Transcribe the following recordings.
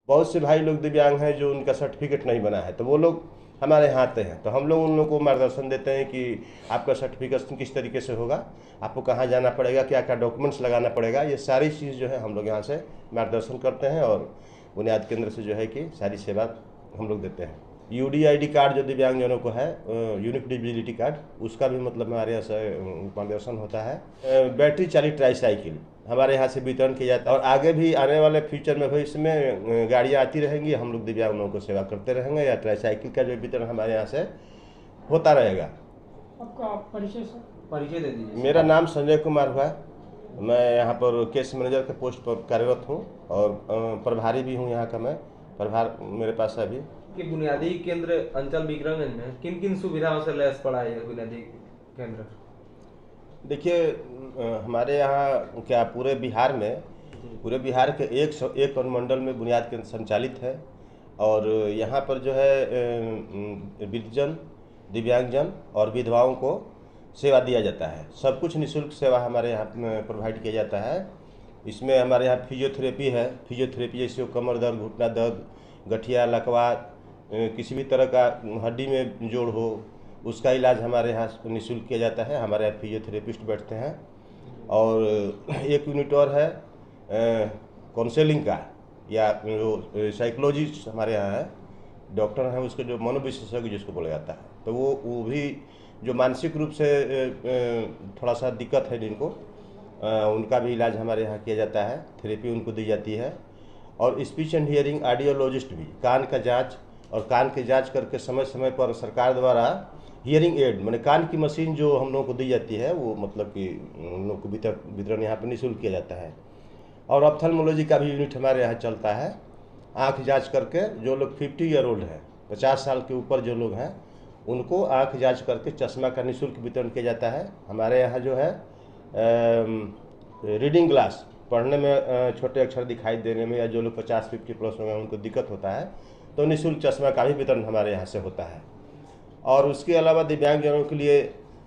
बहुत से भाई लोग दिव्यांग हैं जो उनका सर्टिफिकेट नहीं बना है, तो वो लोग हमारे यहाँ आते हैं, तो हम लोग उन लोगों को मार्गदर्शन देते हैं कि आपका सर्टिफिकेशन किस तरीके से होगा, आपको कहाँ जाना पड़ेगा, क्या क्या डॉक्यूमेंट्स लगाना पड़ेगा, ये सारी चीज़ जो है हम लोग यहाँ से मार्गदर्शन करते हैं और बुनियाद केंद्र से जो है कि सारी सेवा हम लोग देते हैं। UDID कार्ड जो दिव्यांगजनों को है, यूनिक डिजिबिलिटी कार्ड, उसका भी मतलब हमारे यहाँ से मार्गदर्शन होता है। बैटरी चालित ट्राईसाइकिल हमारे यहाँ से वितरण किया जाता है और आगे भी आने वाले फ्यूचर में भविष्य में गाड़ियाँ आती रहेंगी, हम लोग दिव्यांग लोगों को सेवा करते रहेंगे या ट्राईसाइकिल का जो वितरण हमारे यहाँ से होता रहेगा। आपका परिचय दे दीजिए। मेरा नाम संजय कुमार हुआ, मैं यहाँ पर केस मैनेजर के पोस्ट पर कार्यरत हूँ और प्रभारी भी हूँ यहाँ का। मैं प्रभार मेरे पास है अभी कि बुनियादी केंद्र अंचल विक्रमगंज में किन किन सुविधाओं से लैस पड़ा है बुनियादी केंद्र? देखिए, हमारे यहाँ क्या पूरे बिहार के 101 अनुमंडल में बुनियाद केंद्र संचालित है और यहाँ पर जो है वृद्धजन, दिव्यांगजन और विधवाओं को सेवा दिया जाता है। सब कुछ निःशुल्क सेवा हमारे यहाँ प्रोवाइड किया जाता है। इसमें हमारे यहाँ फिजियोथेरेपी है, फिजियोथेरेपी जैसे कमर दर्द, घुटना दर्द, गठिया, लकवा, किसी भी तरह का हड्डी में जोड़ हो, उसका इलाज हमारे यहाँ निःशुल्क किया जाता है। हमारे यहाँ फिजियोथेरेपिस्ट बैठते हैं और एक यूनिट और है काउंसलिंग का, या जो साइकोलॉजिस्ट हमारे यहाँ है, डॉक्टर हैं उसके जो मनोविशेषज्ञ जिसको बोला जाता है, तो वो भी जो मानसिक रूप से थोड़ा सा दिक्कत है जिनको, उनका भी इलाज हमारे यहाँ किया जाता है, थेरेपी उनको दी जाती है। और स्पीच एंड हियरिंग ऑडियोलॉजिस्ट भी कान का जांच और कान की जांच करके समय समय पर सरकार द्वारा हियरिंग एड माने कान की मशीन जो हम लोगों को दी जाती है, वो मतलब कि उन लोग को वितरण यहाँ पर निःशुल्क किया जाता है। और ऑप्थेल्मोलॉजी का भी यूनिट हमारे यहाँ चलता है। आँख जांच करके जो लोग 50 ईयर ओल्ड हैं, 50 साल के ऊपर जो लोग हैं, उनको आँख जांच करके चश्मा का निःशुल्क वितरण किया जाता है। हमारे यहाँ जो है रीडिंग ग्लास, पढ़ने में छोटे अक्षर दिखाई देने में, या जो लोग 50-50 प्लस में उनको दिक्कत होता है, तो निःशुल्क चश्मा का भी वितरण हमारे यहाँ से होता है। और उसके अलावा दिव्यांगजनों के लिए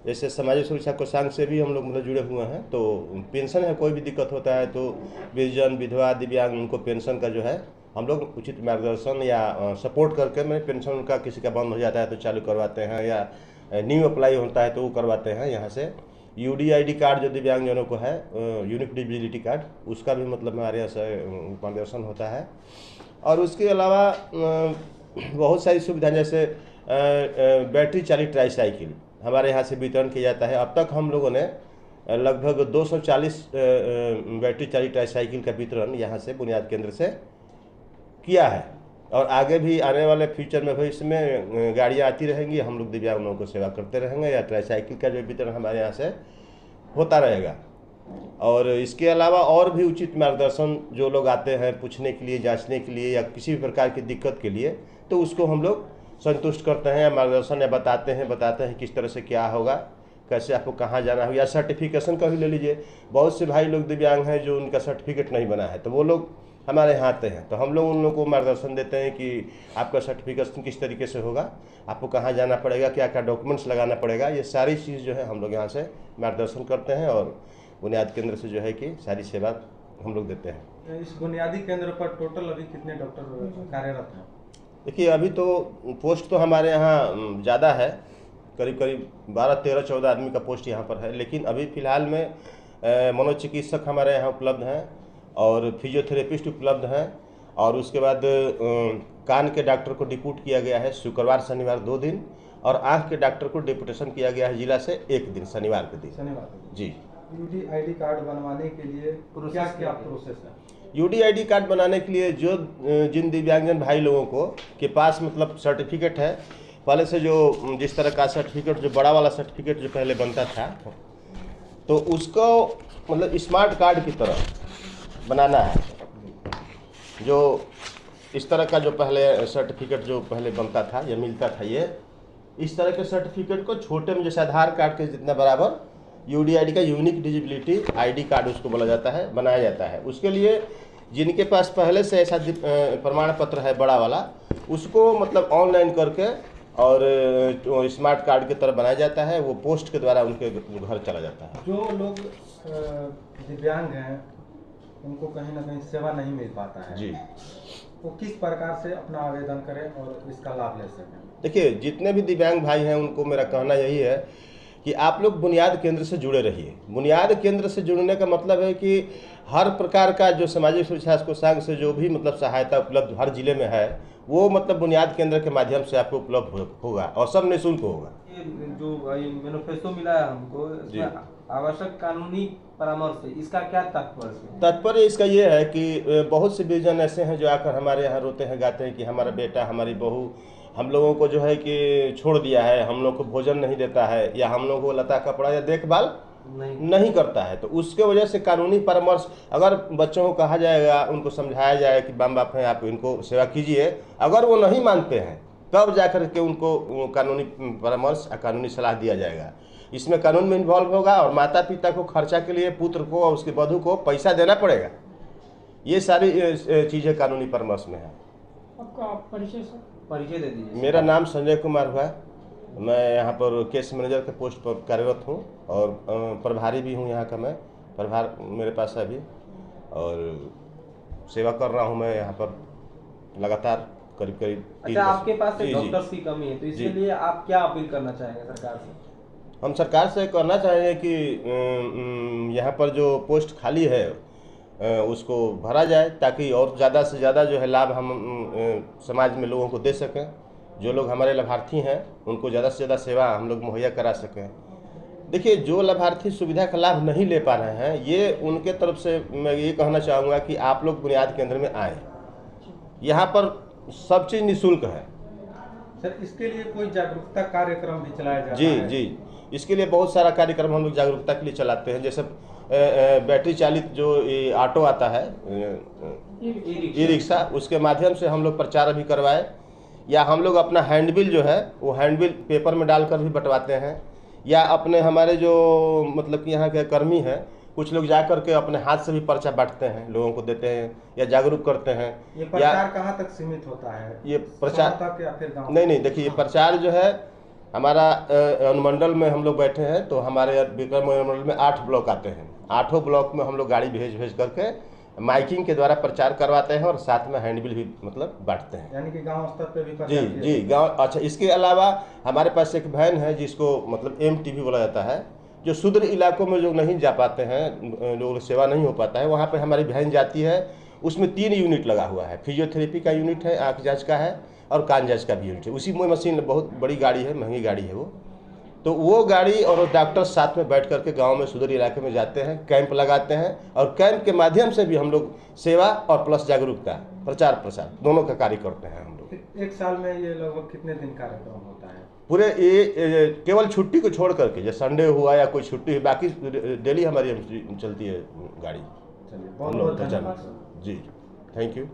जैसे सामाजिक सुरक्षा कोषांग से भी हम लोग मतलब जुड़े हुए हैं, तो पेंशन है, कोई भी दिक्कत होता है तो वृद्धजन, विधवा, दिव्यांग, उनको पेंशन का जो है हम लोग उचित मार्गदर्शन या सपोर्ट करके, मैं पेंशन उनका किसी का बंद हो जाता है तो चालू करवाते हैं, या न्यू अप्लाई होता है तो वो करवाते हैं यहाँ से। UDID कार्ड जो दिव्यांगजनों को है, यूनिक डिजिबिलिटी कार्ड, उसका भी मतलब हमारे यहाँ से मार्गदर्शन होता है। और उसके अलावा बहुत सारी सुविधाएं जैसे बैटरी चालित ट्राईसाइकिल हमारे यहाँ से वितरण किया जाता है। अब तक हम लोगों ने लगभग 240 बैटरी चालित ट्राईसाइकिल का वितरण यहाँ से बुनियाद केंद्र से किया है और आगे भी आने वाले फ्यूचर में भविष्य में गाड़ियाँ आती रहेंगी, हम लोग दिव्यांग लोगों को सेवा करते रहेंगे या ट्राईसाइकिल का जो वितरण हमारे यहाँ से होता रहेगा। और इसके अलावा और भी उचित मार्गदर्शन जो लोग आते हैं पूछने के लिए, जांचने के लिए या किसी भी प्रकार की दिक्कत के लिए, तो उसको हम लोग संतुष्ट करते हैं, मार्गदर्शन या बताते हैं किस तरह से क्या होगा, कैसे आपको कहाँ जाना हो। या सर्टिफिकेशन का भी ले लीजिए, बहुत से भाई लोग दिव्यांग हैं जो उनका सर्टिफिकेट नहीं बना है, तो वो लोग हमारे यहाँ आते हैं, तो हम लोग उन लोगों को मार्गदर्शन देते हैं कि आपका सर्टिफिकेशन किस तरीके से होगा, आपको कहाँ जाना पड़ेगा, क्या क्या डॉक्यूमेंट्स लगाना पड़ेगा, ये सारी चीज़ जो है हम लोग यहाँ से मार्गदर्शन करते हैं और बुनियाद केंद्र से जो है कि सारी सेवा हम लोग देते हैं। इस बुनियादी केंद्र पर टोटल अभी कितने डॉक्टर कार्यरत हैं? देखिए, अभी तो पोस्ट तो हमारे यहाँ ज़्यादा है, करीब 12, 13, 14 आदमी का पोस्ट यहाँ पर है, लेकिन अभी फ़िलहाल में मनोचिकित्सक हमारे यहाँ उपलब्ध हैं और फिजियोथेरेपिस्ट उपलब्ध हैं। और उसके बाद कान के डॉक्टर को डिप्यूट किया गया है शुक्रवार शनिवार 2 दिन, और आँख के डॉक्टर को डिप्यूटेशन किया गया है जिला से 1 दिन, शनिवार के दिन। जी। UDID कार्ड बनवाने के लिए क्या क्या प्रोसेस है? UDID कार्ड बनाने के लिए जो जिन दिव्यांगजन भाई लोगों को के पास मतलब सर्टिफिकेट है, पहले से जो जिस तरह का सर्टिफिकेट, जो बड़ा वाला सर्टिफिकेट जो पहले बनता था, तो उसको मतलब स्मार्ट कार्ड की तरह बनाना है। जो इस तरह का जो पहले सर्टिफिकेट जो पहले बनता था या मिलता था, ये इस तरह के सर्टिफिकेट को छोटे में जैसे आधार कार्ड के जितना बराबर UDID का यूनिक डिजिबिलिटी ID कार्ड उसको बोला जाता है, बनाया जाता है। उसके लिए जिनके पास पहले से ऐसा प्रमाण पत्र है बड़ा वाला, उसको मतलब ऑनलाइन करके और स्मार्ट कार्ड की तरह बनाया जाता है, वो पोस्ट के द्वारा उनके घर चला जाता है। जो लोग दिव्यांग हैं उनको कहीं ना कहीं सेवा नहीं मिल पाता है जी, वो किस प्रकार से अपना आवेदन करें और इसका लाभ ले सकें? देखिए, जितने भी दिव्यांग भाई हैं उनको मेरा कहना यही है कि आप लोग बुनियाद केंद्र से जुड़े रहिए। बुनियाद केंद्र से जुड़ने का मतलब है कि हर प्रकार का जो सामाजिक सुरक्षा कोषांग से जो भी मतलब सहायता उपलब्ध हर जिले में है, वो मतलब बुनियाद केंद्र के माध्यम से आपको उपलब्ध होगा और सब निःशुल्क होगा। ये जो मैनिफेस्टो मिला है हमको, इसमें आवश्यक कानूनी परामर्श है, इसका क्या तात्पर्य इसका ये है कि बहुत से विजन ऐसे हैं जो आकर हमारे यहाँ रोते हैं, गाते हैं कि हमारा बेटा, हमारी बहू हम लोगों को जो है कि छोड़ दिया है, हम लोग को भोजन नहीं देता है, या हम लोगों को लता कपड़ा या देखभाल नहीं करता है। तो उसके वजह से कानूनी परामर्श, अगर बच्चों को कहा जाएगा, उनको समझाया जाए कि माँ बाप हैं, आप इनको सेवा कीजिए, अगर वो नहीं मानते हैं तब जाकर के उनको कानूनी परामर्श, कानूनी सलाह दिया जाएगा। इसमें कानून में इन्वॉल्व होगा और माता पिता को खर्चा के लिए पुत्र को और उसके वधू को पैसा देना पड़ेगा। ये सारी चीज़ें कानूनी परामर्श में है। आपका परिचय दे दीजिए। मेरा नाम संजय कुमार हुआ, मैं यहाँ पर केस मैनेजर के पोस्ट पर कार्यरत हूँ और प्रभारी भी हूँ यहाँ का। मैं प्रभार मेरे पास है अभी और सेवा कर रहा हूँ मैं यहाँ पर लगातार करीब 3 अच्छा, आपके पास डॉक्टर्स की कमी है, तो इसके लिए आप क्या अपील करना चाहेंगे सरकार से? हम सरकार से कहना चाहेंगे कि यहाँ पर जो पोस्ट खाली है उसको भरा जाए, ताकि और ज़्यादा से ज़्यादा जो है लाभ हम समाज में लोगों को दे सकें। जो लोग हमारे लाभार्थी हैं उनको ज़्यादा से ज़्यादा सेवा हम लोग मुहैया करा सकें। देखिए, जो लाभार्थी सुविधा का लाभ नहीं ले पा रहे हैं, ये उनके तरफ से मैं ये कहना चाहूँगा कि आप लोग बुनियाद केंद्र में आएँ। यहाँ पर सब चीज़ निःशुल्क है। सर, इसके लिए कोई जागरूकता कार्यक्रम भी चलाया जाता है? जी जी, इसके लिए बहुत सारा कार्यक्रम हम लोग जागरूकता के लिए चलाते हैं। जैसे बैटरी चालित जो ऑटो आता है, ई रिक्शा, उसके माध्यम से हम लोग प्रचार अभी करवाए, या हम लोग अपना हैंडबिल जो है वो हैंडबिल पेपर में डालकर भी बंटवाते हैं, या अपने हमारे जो मतलब कि यहाँ के कर्मी हैं कुछ लोग जा करके अपने हाथ से भी पर्चा बांटते हैं, लोगों को देते हैं या जागरूक करते हैं। ये प्रचार कहाँ तक सीमित होता है? ये प्रचार तक या फिर गाँव? नहीं, देखिए, ये प्रचार जो है हमारा अनुमंडल में हम लोग बैठे हैं, तो हमारे विक्रम अनुमंडल में 8 ब्लॉक आते हैं। 8 ब्लॉक में हम लोग गाड़ी भेज करके माइकिंग के द्वारा प्रचार करवाते हैं और साथ में हैंडबिल भी मतलब बांटते हैं। यानी कि गांव स्तर पे भी जी गांव। अच्छा, इसके अलावा हमारे पास एक वैन है जिसको मतलब MTV बोला जाता है, जो सुदूर इलाकों में जो नहीं जा पाते हैं, लोग सेवा नहीं हो पाता है, वहाँ पे हमारी वैन जाती है। उसमें 3 यूनिट लगा हुआ है, फिजियोथेरेपी का यूनिट है, आँख जाँच का है और कान जाँच का भी यूनिट है। उसी में मशीन, बहुत बड़ी गाड़ी है, महंगी गाड़ी है वो। तो वो गाड़ी और डॉक्टर साथ में बैठ करके गांव में सुदूर इलाके में जाते हैं, कैंप लगाते हैं, और कैंप के माध्यम से भी हम लोग सेवा और प्लस जागरूकता, प्रचार प्रसार दोनों का कार्य करते हैं हम लोग। एक साल में ये लगभग कितने दिन कार्यक्रम होता है? पूरे ये केवल छुट्टी को छोड़ करके, जैसे संडे हुआ या कोई छुट्टी हुई, बाकी डेली हमारी चलती है गाड़ी। चलिए, बहुत बहुत धन्यवाद। जी, थैंक यू।